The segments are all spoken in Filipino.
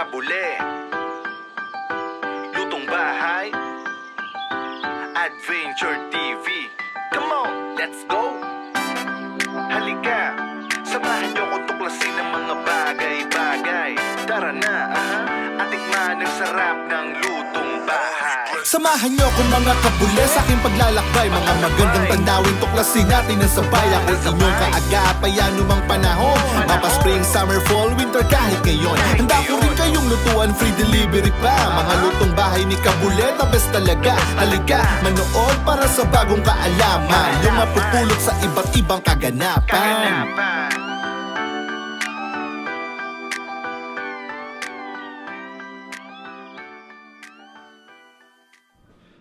kabule. Lutong bahay, Adventure TV. Come on, let's go. Halika, samahan niyo ko tuklasin ng mga bagay-bagay. Tara na, at tikman ang sarap ng lutong bahay. Samahan niyo ko mga kabule sa aking paglalakbay. Mga magandang tandawin, tuklasin natin ang sabay. Ako'y inyong kaagapay, anumang panahon. Mapa spring, summer, fall, winter, kahit ngayon. Handa ko rin kayong lutuan, free delivery pa. Mga lutong bahay ni Kabule, the best talaga. Halika, manood para sa bagong kaalaman. Yung mapupulot sa iba't ibang kaganapan.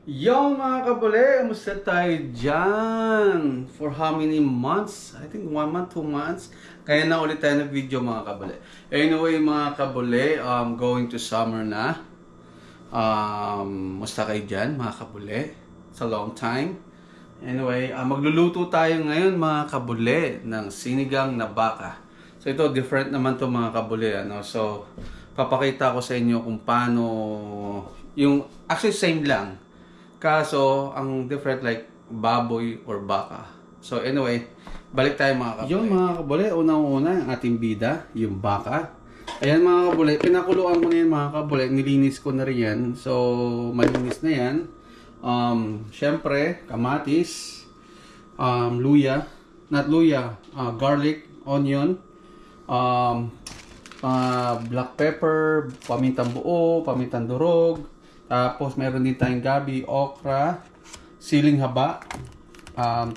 Yo mga kabule, kamusta tayo dyan? For how many months? I think 1 month, 2 months. Kaya na ulit tayo ng video mga kabule. Anyway mga kabule, going to summer na. Musta kayo dyan mga kabule? It's a long time. Anyway, magluluto tayo ngayon mga kabule ng sinigang na baka. So ito, different naman to mga kabule. So, papakita ko sa inyo kung paano yung, actually same lang. Kaso, ang different like baboy or baka. So anyway, balik tayo mga kabule. Yung mga kabule, unang-una ang ating bida, yung baka. Ayan mga kabule, pinakuluan ko na yan mga kabule. Nilinis ko na rin yan. So, malinis na yan. Syempre, kamatis, luya, not luya, garlic, onion, black pepper, pamintang buo, pamintang durog. Tapos meron din tayong gabi, okra, siling haba,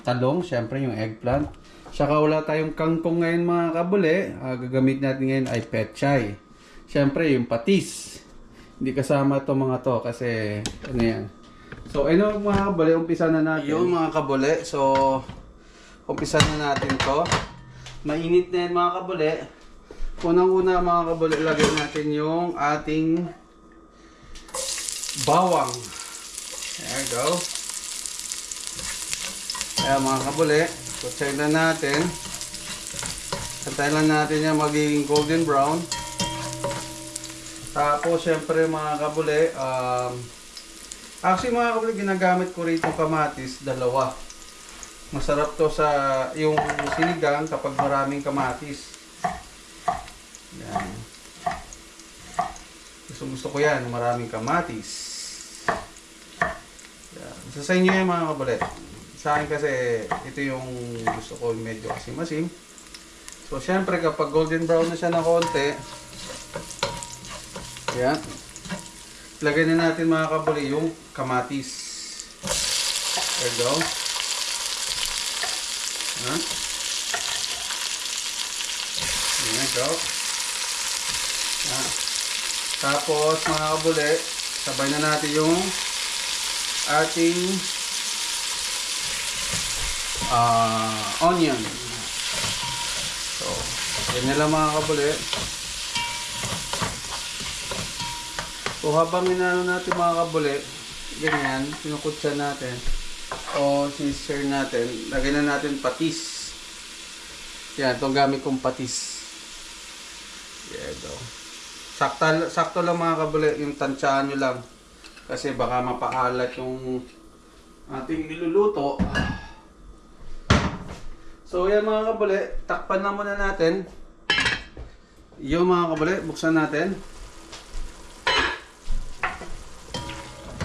talong, syempre yung eggplant. Saka wala tayong kangkong ngayon mga kabule. Gagamit natin ngayon ay pechay. Syempre yung patis. Hindi kasama to mga to kasi ano yan. So ano mga kabule, umpisa na natin. Yung mga kabule, so umpisa na natin to. Mainit na yan mga kabule. Unang-una mga kabule, lagyan natin yung ating bawang. There you go. Kaya mga kabule, kutsay na natin. Antayin lang natin yung magiging golden brown. Tapos syempre mga kabule, actually mga kabule, ginagamit ko rito kamatis, dalawa. Masarap to sa yung sinigang kapag maraming kamatis. Yan. Gusto ko yan, maraming kamatis. Yan. Sa inyo yan mga kabule. Sa akin kasi, ito yung gusto ko medyo asim-asim. So, syempre kapag golden brown na siya na konti, yan. Lagay na natin mga kabule yung kamatis. There you go. Yan. There you go. Yan. Tapos mga kabule, sabay na natin yung ating onion. So, yan lang mga kabule. So habang inano natin mga kabule, ganyan, pinukutsa natin o sinisir natin, lagyan na natin patis. Yan, itong gamit kong patis. Yan ito. Sakto lang mga kabule, yung tansyahan nyo lang. Kasi baka mapaalat yung ating niluluto. So yan mga kabule, takpan na muna natin. Yung mga kabule, buksan natin.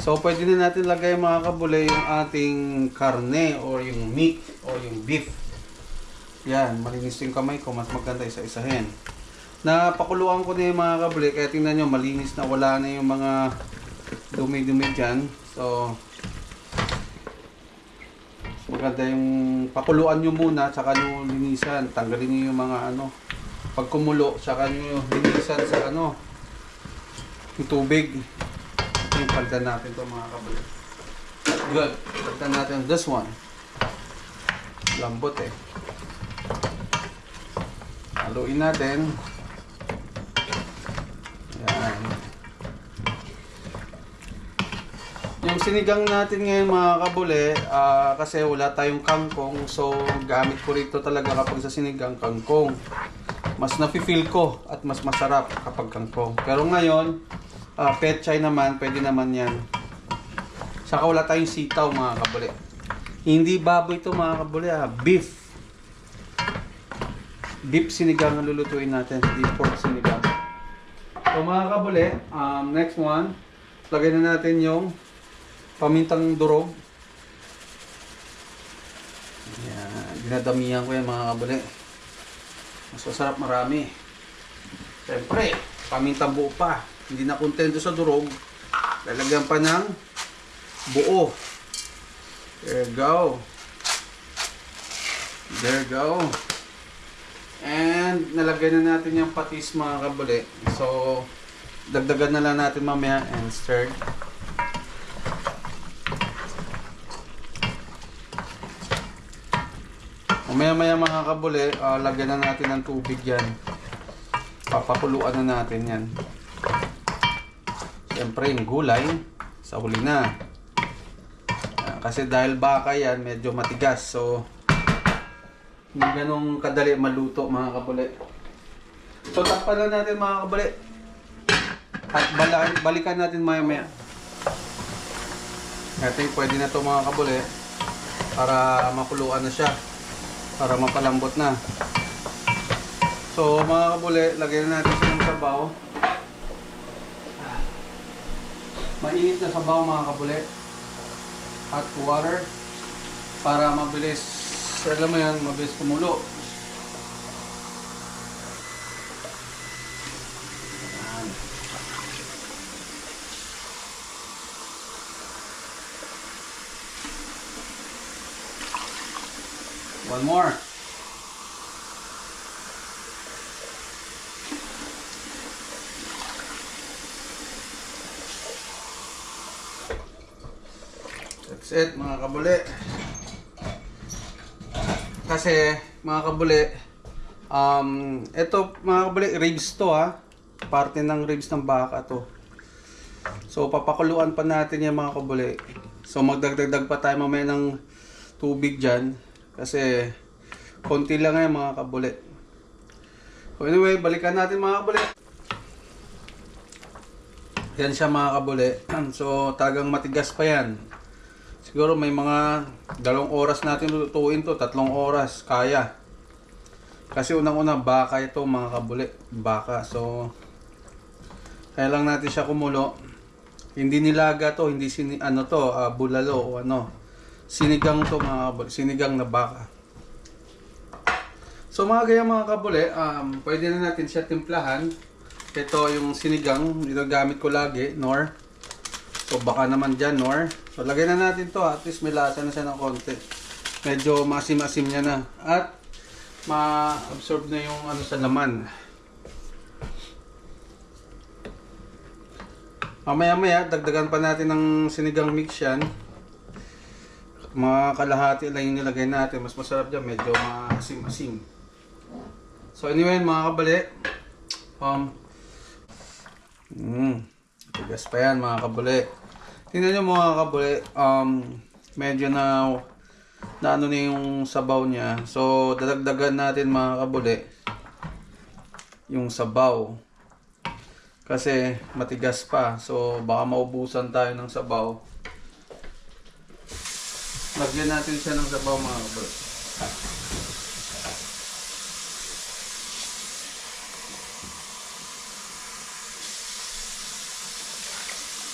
So pwede na natin lagay mga kabule yung ating karne or yung meat or yung beef. Yan, malinis yung kamay ko, mas maganda isa-isahin. Napakuluan ko na yung mga kabule, kaya tingnan nyo, malinis na, wala na yung mga dumi-dumi dyan. So, maganda yung pakuluan nyo muna, tsaka nyo linisan. Tanggalin nyo yung mga ano, pag kumulo, tsaka nyo linisan sa ano, yung tubig. Yung paldan natin to mga kabule. Good. Paldan natin this one. Lambot eh. Haluin natin. Yan. Yung sinigang natin ngayon mga kabule, kasi wala tayong kangkong, so gamit ko rito talaga kapag sa sinigang kangkong. mas nafe-feel ko at mas masarap kapag kangkong. Pero ngayon, pechay naman, pwede naman yan. Saka wala tayong sitaw mga kabuli. Hindi baboy ito mga kabuli, beef. Beef sinigang ang lulutuin natin, beef pork sinigang. So mga kabuli, next one, lagay na natin yung pamintang durog. Yan, dinadamihan ko yan mga kabuli. Mas masarap marami. Siyempre, pamintang buo pa. Hindi na kontento sa durog. Lalagyan pa ng buo. There you go. There you go. And nalagyan na natin yung patis mga kabuli. So, dagdagan na lang natin mamaya and stir. Maya-maya mga kabuli, lagyan na natin ng tubig yan. Papakuluan na natin yan. Siyempre yung gulay, sa huli na. Kasi dahil baka yan, medyo matigas. So, hindi ganun kadali maluto mga kabuli. So, takpan na natin mga kabuli. At balikan natin maya-maya. I think pwede na to mga kabuli. Para makuluan na siya. Para mapalambot na. So mga kabuli, lagyan na natin siya ng sabaw. Mainit na sabaw mga kabuli. Hot water. Para mabilis, alam mo yan, mabilis kumulo. One more. That's it mga kabuli. Kasi mga kabuli, ito mga kabuli, ribs to parte ng ribs ng baka to. So papakuluan pa natin yung mga kabuli. So magdagdag pa tayo mamaya ng tubig dyan. Kasi konti lang yan mga kabuli. So anyway, balikan natin mga kabuli. Yan siya mga kabuli. So talagang matigas pa yan. Siguro may mga 2 oras natin lutuin to, 3 oras kaya. Kasi unang-una baka ito mga kabuli, baka. So kaya lang natin siya kumulo. Hindi nilaga to, hindi bulalo o ano. Sinigang to mga kabuli, sinigang na baka. So mga gaya mga kabuli, pwede na natin siya timplahan. Ito yung sinigang, ito gamit ko lagi, Nor. So baka naman dyan, Nor. So lagay na natin to, at least may lasa na siya ng konti. Medyo masim-asim niya na. At ma-absorb na yung sa laman. Mamaya-maya, dagdagan pa natin ng sinigang mix yan. Mga kalahati lang yung nilagay natin. Mas masarap dyan, medyo maasim-asim. So anyway mga kabali, tigas pa yan mga kabali. Tingnan nyo mga kabali, medyo na ano na yung sabaw niya. So dadagdagan natin mga kabali yung sabaw. Kasi matigas pa. So baka maubusan tayo ng sabaw. Lagyan natin siya ng sabaw mga kabali.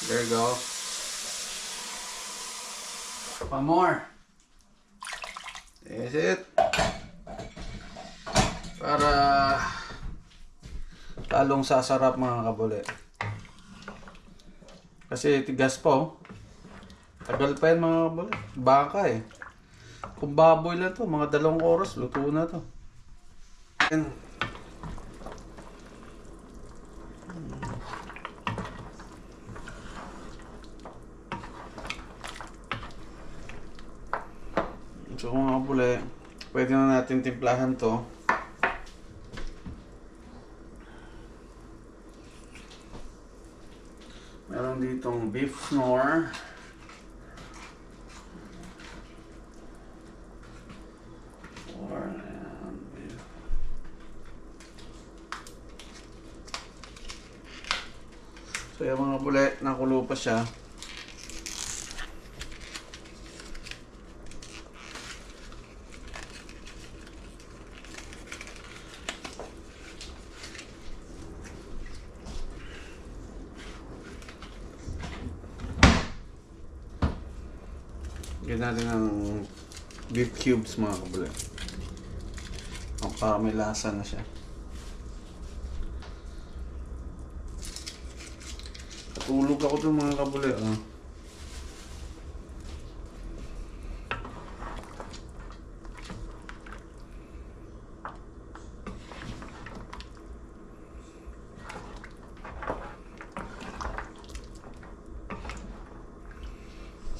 There you go. One more. That's it. Para talong sasarap mga kabuli. Kasi tigas po. Tagal pa yan mga kabuli. Baka Kung baboy lang to, mga 2 oras, luto na to. Yan. So mga kabuli, pwede na natin timplahan to. Meron ditong beef Knorr. So yung mga kabuli, nakulo pa siya. Lagyan natin ng beef cubes mga kabuli. Para may lasa na siya. Tulog ako dun mga kabuli.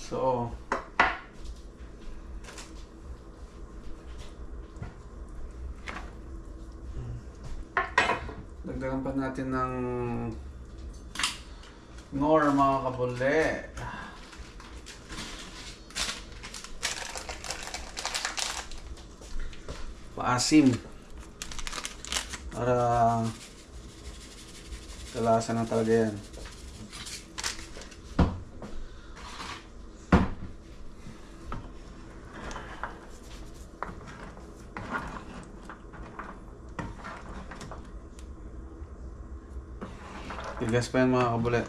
So dagdagan pa natin ng nor mga kabuli. Paasim. Para kalasa na talaga yan. Tigas pa yan mga kabuli.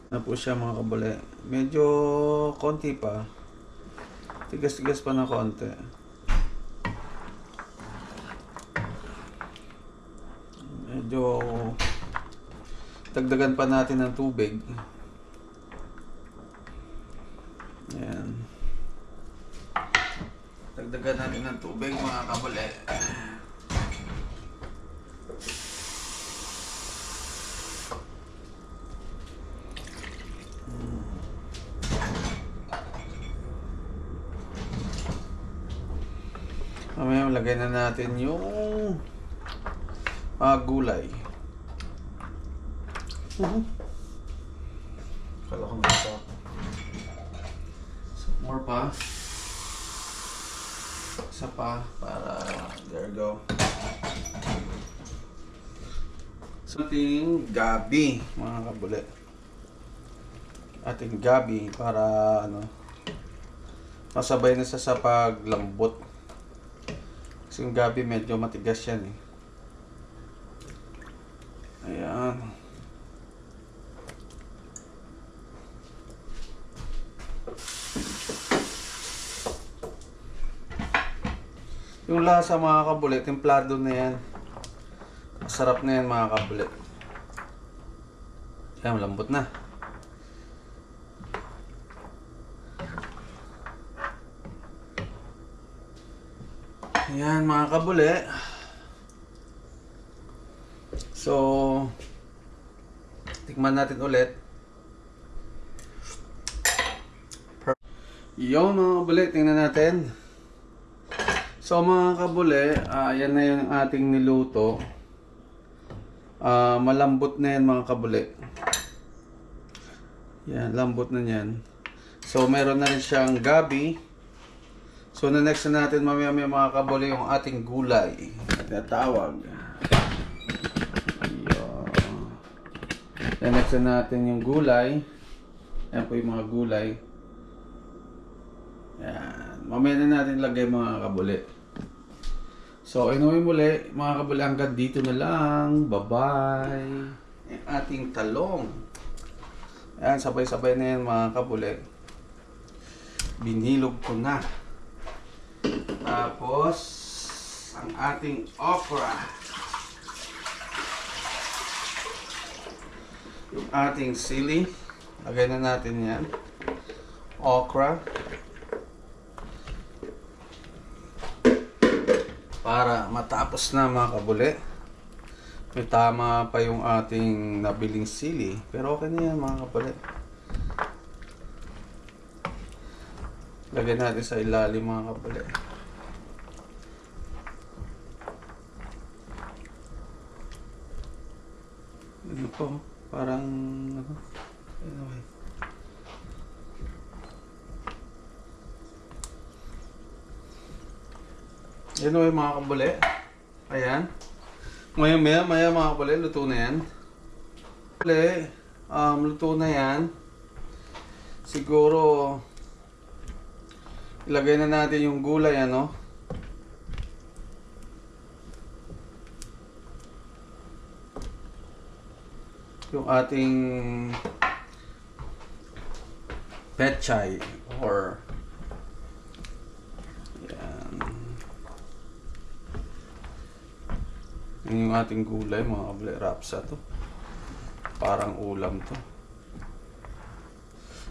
Na po siya mga kabuli. Medyo konti pa. Tigas-tigas pa na konti. Medyo dagdagan pa natin ng tubig. Ayan. Dagdagan natin ng tubig mga kabuli. Mamaya lagay na natin yung gulay. Kala ko nagsasak. So, more pa. Isa pa para there you go. So ating gabi mga kabuli. Ating gabi para masabay na sa paglambot. Kasi yung gabi medyo matigas yan eh. Ayan. Yung lasa mga kabuli, templado na yan. Masarap na yan mga kabuli. Ayan, malambot na. Ayan mga kabuli. So, tikman natin ulit. Yung mga kabuli, tingnan natin. So mga kabuli, yan na yung ating niluto. Malambot na yan mga kabuli. Yan, lambot na yan. So meron na rin siyang gabi. So na next na natin mamaya mga kabuli yung ating gulay. Tinatawag. Yan, next na natin yung gulay. Yan po yung mga gulay. Yan. Mamaya na natin lagay mga kabuli. So, inuwi muli mga kabuli, hanggang dito na lang. Bye-bye. Yung ating talong. Yan, sabay-sabay na yan mga kabuli. Binilog ko na. Tapos, ang ating okra. Yung ating sili. Lagay na natin yan. Okra. Para matapos na mga kabuli. May tama pa yung ating nabiling sili. Pero okay na yan mga kabuli. Lagyan natin sa ilalim mga kabuli. Ano po? Parang anyway. Anyway mga kabuli, Ayan. Maya mga kabule, luto na yan. Kabule, luto na yan. Siguro, ilagay na natin yung gulay, ano? Yung ating pechay or yan. Yan yung ating gulay, mga kabule, rapsa to. Parang ulam to.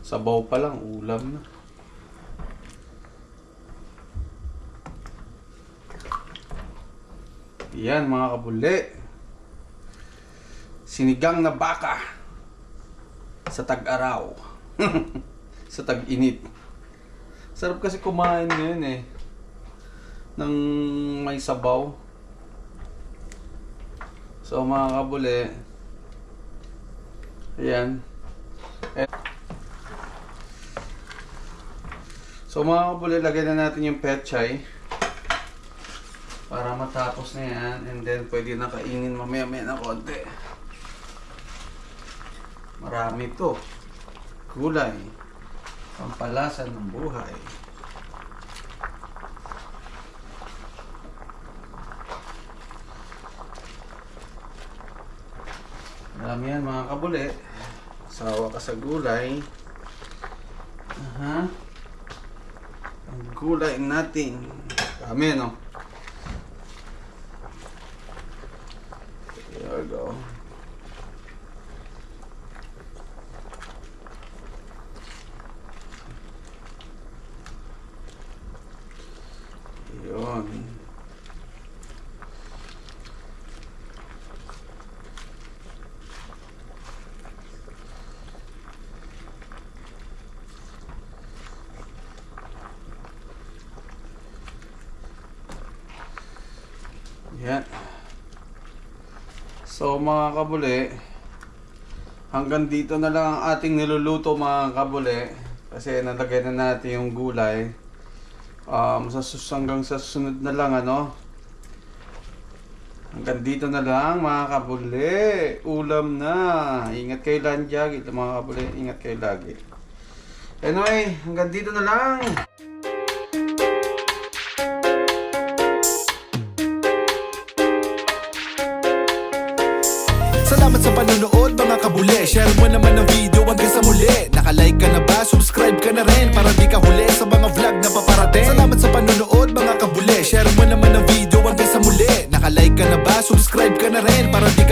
Sabaw pa lang, ulam na. Yan mga kabule. Sinigang na baka sa tag-araw. Sa tag-init. Sarap kasi kumain ngayon eh. Ng may sabaw. So mga kabule. Ayan. So mga kabule, lagyan na natin yung pechay. Para matapos na yan. And then pwede na kainin mamaya-maya na konti. Marami to. Gulay. Pampalasa ng buhay. Marami yan mga kabule. Sawa ka sa gulay. Aha. Ang gulay natin. Dami, no? There we go. Yun. Yan. So mga kabule, hanggang dito na lang ang ating niluluto mga kabule. Kasi nalagay na natin yung gulay. Hanggang sa susunod na lang, ano. Hanggang dito na lang mga kabule. Ulam na. Ingat kayo lagi mga kabule. Ingat kayo lagi. Anyway, hanggang dito na lang. Salamat sa panonood mga kabule. Share mo naman ang video hanggang sa muli. Naka-like ka na ba? Subscribe ka na rin para di ka huli sa mga vlog na paparating. Salamat sa panonood mga kabule. Share mo naman ang video hanggang sa muli. Naka-like ka na ba? Subscribe ka na rin para di